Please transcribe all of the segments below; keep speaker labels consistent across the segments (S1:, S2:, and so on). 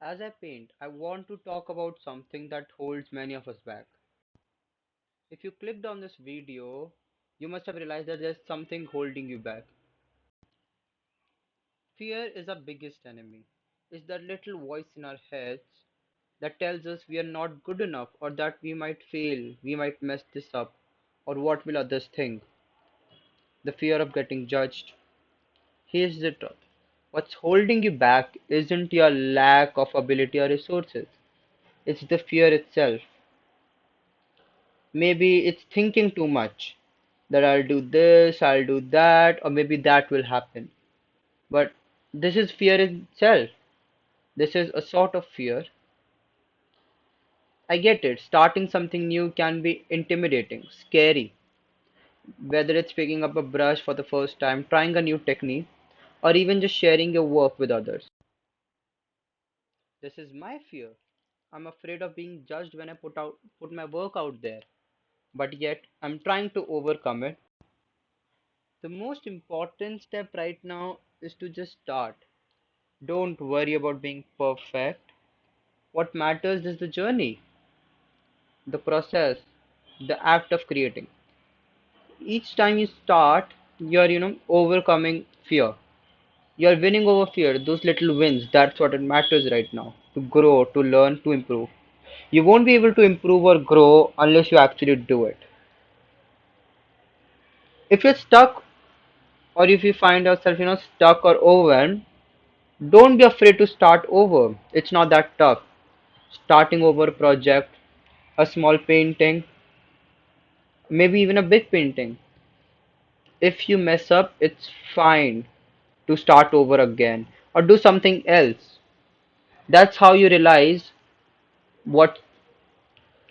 S1: As I paint, I want to talk about something that holds many of us back. If you clicked on this video, you must have realized that there's something holding you back. Fear is our biggest enemy. It's that little voice in our heads that tells us we are not good enough, or that we might fail, we might mess this up, or what will others think. The fear of getting judged. Here's the truth. What's holding you back isn't your lack of ability or resources. It's the fear itself. Maybe it's thinking too much that I'll do this, I'll do that, or maybe that will happen. But this is fear itself. This is a sort of fear. I get it. Starting something new can be intimidating, scary. Whether it's picking up a brush for the first time, trying a new technique, or even just sharing your work with others. This is my fear. I'm afraid of being judged when I put my work out there. But yet, I'm trying to overcome it. The most important step right now is to just start. Don't worry about being perfect. What matters is the journey, the process, the act of creating. Each time you start, you're overcoming fear. You're winning over fear, those little wins. That's what it matters right now. To grow, to learn, to improve. You won't be able to improve or grow unless you actually do it. If you're stuck, or if you find yourself stuck or overwhelmed, don't be afraid to start over. It's not that tough. Starting over a project, a small painting, maybe even a big painting. If you mess up, it's fine to start over again or do something else. That's how you realize what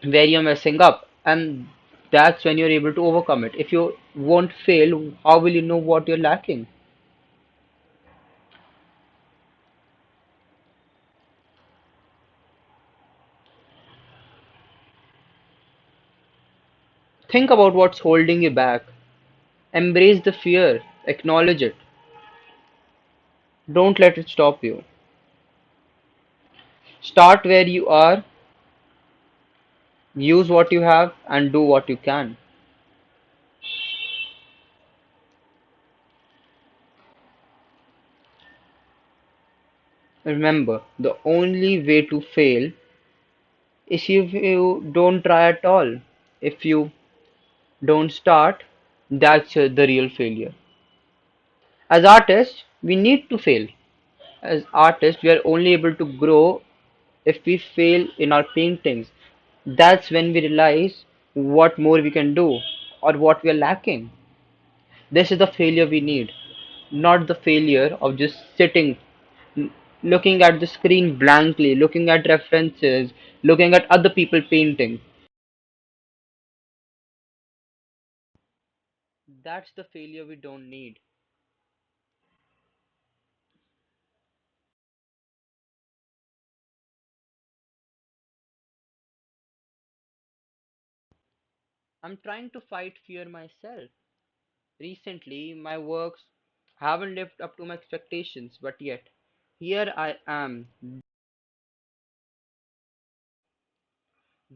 S1: where you're messing up, and that's when you're able to overcome it. If you won't fail, how will you know what you're lacking? Think about what's holding you back. Embrace the fear, acknowledge it. Don't let it stop you. Start where you are, use what you have, and do what you can. Remember, the only way to fail is if you don't try at all. If you don't start, that's the real failure. As artists, we need to fail. As artists, we are only able to grow if we fail in our paintings. That's when we realize what more we can do or what we are lacking. This is the failure we need, not the failure of just sitting, looking at the screen blankly, looking at references, looking at other people painting. That's the failure we don't need. I'm trying to fight fear myself. Recently, my works haven't lived up to my expectations, but yet, here I am,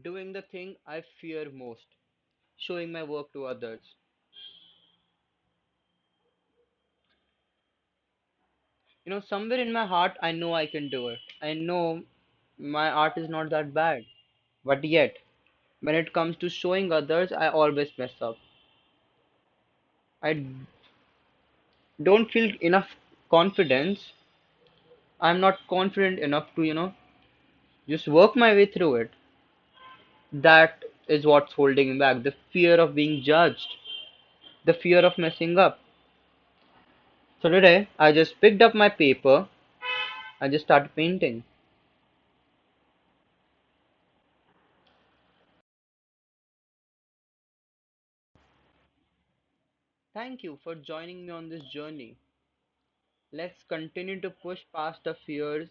S1: doing the thing I fear most, showing my work to others. Somewhere in my heart, I know I can do it. I know my art is not that bad. But yet, when it comes to showing others, I always mess up. I don't feel enough confidence. I'm not confident enough to just work my way through it. That is what's holding me back. The fear of being judged, the fear of messing up. So today, I just picked up my paper, I just started painting. Thank you for joining me on this journey. Let's continue to push past the fears